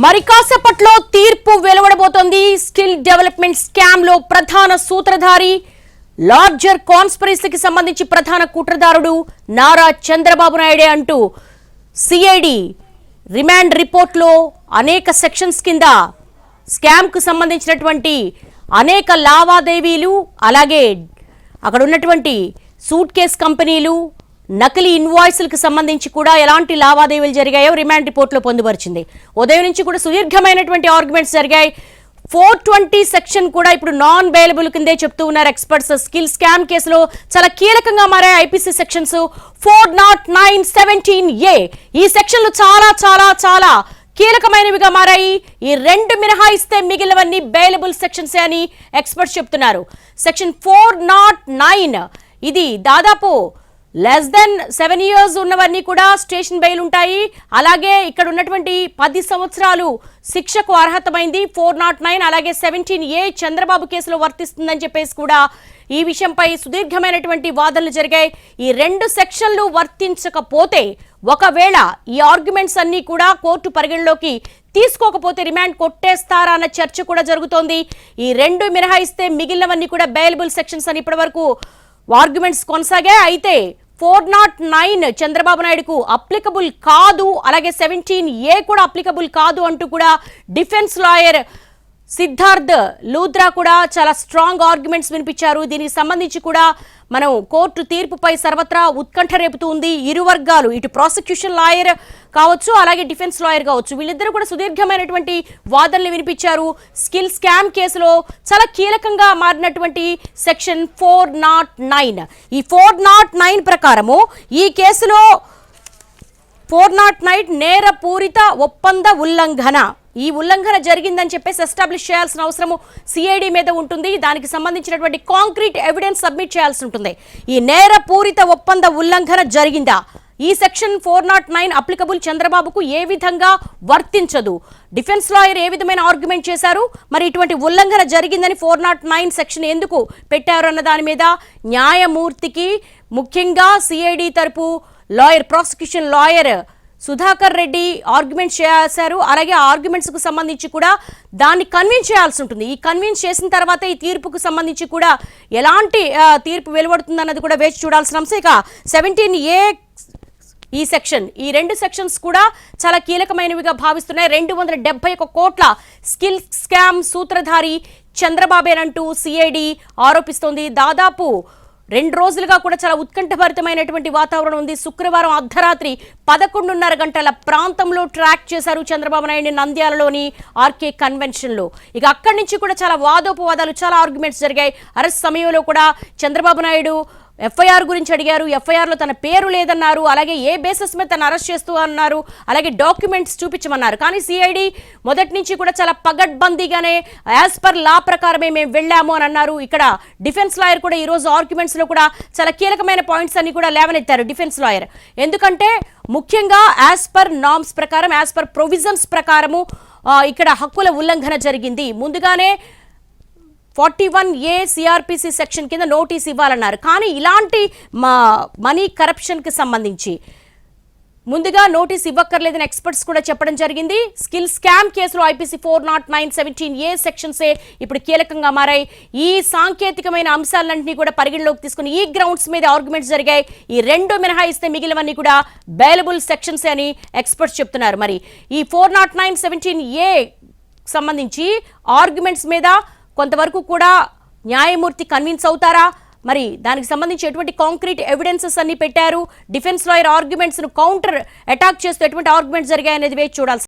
మరి కాసేపట్లో తీర్పు వెలువడబోతోంది. స్కిల్ డెవలప్మెంట్ స్కామ్ లో ప్రధాన సూత్రధారి, లార్జర్ కాన్స్పిరసీకి సంబంధించి ప్రధాన కుట్రదారుడు నారా చంద్రబాబు నాయుడే అంటూ సిఐడి రిమాండ్ రిపోర్ట్ లో అనేక సెక్షన్స్ కింద స్కామ్ కు సంబంధించినటువంటి అనేక లావాదేవీలు, అలాగే అక్కడ ఉన్నటువంటి సూట్ కేస్ కంపెనీలు, నకిలీ ఇన్వాయిస్లకు సంబంధించి కూడా ఎలాంటి లావాదేవీలు జరిగాయో రిమాండ్ రిపోర్ట్లో పొందుపరిచింది. ఉదయం నుంచి కూడా సుదీర్ఘమైనటువంటి ఆర్గ్యుమెంట్స్ జరిగాయి. 420 సెక్షన్ కూడా ఇప్పుడు నాన్ బెయిలబుల్ కిందే చెప్తూ ఉన్నారు ఎక్స్పర్ట్స్. స్కిల్ స్కామ్ కేసులో చాలా కీలకంగా మారాయి ఐపీసీ సెక్షన్స్ 409, 17A. ఈ సెక్షన్లు చాలా చాలా చాలా కీలకమైనవిగా మారాయి. ఈ రెండు మినహాయిస్తే మిగిలినవన్నీ బెయిలబుల్ సెక్షన్స్ అని ఎక్స్పర్ట్స్ చెప్తున్నారు. సెక్షన్ 409 ఇది దాదాపు లెస్ దెన్ 7 years ఉన్నవన్నీ కూడా స్టేషన్ బెయిల్ ఉంటాయి. అలాగే ఇక్కడ ఉన్నటువంటి 10 సంవత్సరాలు శిక్షకు అర్హతమైంది 409. అలాగే 17A చంద్రబాబు కేసులో వర్తిస్తుందని చెప్పేసి కూడా ఈ విషయంపై సుదీర్ఘమైనటువంటి వాదనలు జరిగాయి. ఈ రెండు సెక్షన్లు వర్తించకపోతే, ఒకవేళ ఈ ఆర్గ్యుమెంట్స్ అన్ని కూడా కోర్టు పరిగణలోకి తీసుకోకపోతే రిమాండ్ కొట్టేస్తారా అన్న చర్చ కూడా జరుగుతోంది. ఈ రెండు మినహాయిస్తే మిగిలినవన్నీ కూడా బెయిలబుల్ సెక్షన్స్ అని ఇప్పటి వరకు ఆర్గ్యుమెంట్స్ కొనసాగాయి. అయితే 409 చంద్రబాబు నాయుడుకు అప్లికబుల్ కాదు, అలాగే 17A కూడా అప్లికబుల్ కాదు అంటూ కూడా డిఫెన్స్ లాయర్ సిద్ధార్థ్ లూథ్రా కూడా చాలా స్ట్రాంగ్ ఆర్గ్యుమెంట్స్ వినిపించారు. దీనికి సంబంధించి కూడా మనం కోర్టు తీర్పుపై సర్వత్రా ఉత్కంఠ రేపుతూ ఉంది. ఇరు వర్గాలు, ఇటు ప్రాసిక్యూషన్ లాయర్ కావచ్చు, అలాగే డిఫెన్స్ లాయర్ కావచ్చు, వీళ్ళిద్దరూ కూడా సుదీర్ఘమైనటువంటి వాదనలు వినిపించారు. స్కిల్ స్కామ్ కేసులో చాలా కీలకంగా మారినటువంటి సెక్షన్ 409. ఈ 409 ప్రకారము ఈ కేసులో 409 నేరపూరిత ఒప్పంద ఉల్లంఘన, ఈ ఉల్లంఘన జరిగిందని చెప్పేసి ఎస్టాబ్లిష్ చేయాల్సిన అవసరము సిఐడి మీద ఉంటుంది. దానికి సంబంధించినటువంటి కాంక్రీట్ ఎవిడెన్స్ సబ్మిట్ చేయాల్సి ఉంటుంది. ఈ నేరపూరిత ఒప్పంద ఉల్లంఘన జరిగిందా? ఈ సెక్షన్ 409 అప్లికబుల్ చంద్రబాబుకు ఏ విధంగా వర్తించదు? డిఫెన్స్ లాయర్ ఏ విధమైన ఆర్గ్యుమెంట్ చేశారు? మరి ఇటువంటి ఉల్లంఘన జరిగిందని 409 సెక్షన్ ఎందుకు పెట్టారు అన్న దాని మీద న్యాయమూర్తికి, ముఖ్యంగా సిఐడి తరపు lawyer, prosecution lawyer Sudhakar Reddy arguments చేశారు. అలాగే ఆ ఆర్గ్యుమెంట్స్ కు సంబంధించి కూడా దాన్ని కన్విన్స్ చేయాల్సి ఉంటుంది. ఈ కన్విన్స్ చేసిన తర్వాత ఈ తీర్పుకు సంబంధించి కూడా ఎలాంటి తీర్పు వెలువడుతుంది అన్నది కూడా వేచి చూడాల్సిన అంశం. ఇక 17A ఈ సెక్షన్, ఈ రెండు సెక్షన్స్ కూడా చాలా కీలకమైనవిగా భావిస్తున్నాయి. 271 కోట్ల స్కిల్ స్కామ్ సూత్రధారి చంద్రబాబేనంటూ సిఐడి ఆరోపిస్తోంది. దాదాపు 2 రోజులుగా కూడా చాలా ఉత్కంఠభరితమైనటువంటి వాతావరణం ఉంది. శుక్రవారం అర్ధరాత్రి 11:30 గంటల ప్రాంతంలో ట్రాక్ చేశారు చంద్రబాబు నాయుడు నంద్యాలలోని ఆర్కే కన్వెన్షన్లో. ఇక అక్కడి నుంచి కూడా చాలా వాదోపవాదాలు, చాలా ఆర్గ్యుమెంట్స్ జరిగాయి. అరెస్ట్ సమయంలో కూడా చంద్రబాబు నాయుడు ఎఫ్ఐఆర్ గురించి అడిగారు. ఎఫ్ఐఆర్లో తన పేరు లేదన్నారు. అలాగే ఏ బేసిస్ మీద తను అరెస్ట్ చేస్తూ అన్నారు. అలాగే డాక్యుమెంట్స్ చూపించమన్నారు. కానీ సిఐడి మొదటి నుంచి కూడా చాలా పగడ్బందీగానే యాజ్ పర్ లా ప్రకారమే మేము వెళ్ళాము అని అన్నారు. ఇక్కడ డిఫెన్స్ లాయర్ కూడా ఈ రోజు ఆర్గ్యుమెంట్స్ లో కూడా చాలా కీలకమైన పాయింట్స్ అన్ని కూడా లేవనెత్తారు డిఫెన్స్ లాయర్. ఎందుకంటే ముఖ్యంగా యాజ్ పర్ నార్మ్స్ ప్రకారం, యాజ్ పర్ ప్రొవిజన్స్ ప్రకారము ఇక్కడ హక్కుల ఉల్లంఘన జరిగింది. ముందుగానే 41A సిఆర్పిసి సెక్షన్ కింద నోటీస్ ఇవ్వాలన్నారు. కానీ ఇలాంటి మనీ కరప్షన్కి సంబంధించి ముందుగా నోటీస్ ఇవ్వక్కర్లేదని ఎక్స్పర్ట్స్ కూడా చెప్పడం జరిగింది. స్కిల్ స్కామ్ కేసులో ఐపీసీ 409, 17A సెక్షన్సే ఇప్పుడు కీలకంగా మారాయి. ఈ సాంకేతికమైన అంశాలన్నింటినీ కూడా పరిగణలోకి తీసుకుని ఈ గ్రౌండ్స్ మీద ఆర్గ్యుమెంట్స్ జరిగాయి. ఈ రెండు మినహాయిస్తే మిగిలినవన్నీ కూడా బెయిలబుల్ సెక్షన్సే అని ఎక్స్పర్ట్స్ చెప్తున్నారు. మరి ఈ 409, 17A సంబంధించి ఆర్గ్యుమెంట్స్ మీద కొంతవరకు కూడా న్యాయమూర్తి కన్విన్స్ అవుతారా? మరి దానికి సంబంధించి ఎటువంటి కాంక్రీట్ ఎవిడెన్సెస్ అన్ని పెట్టారు? డిఫెన్స్ లాయర్ ఆర్గ్యుమెంట్స్ ను కౌంటర్ అటాక్ చేస్తూ ఎటువంటి ఆర్గ్యుమెంట్స్ జరిగాయనేది వేచి చూడాల్సి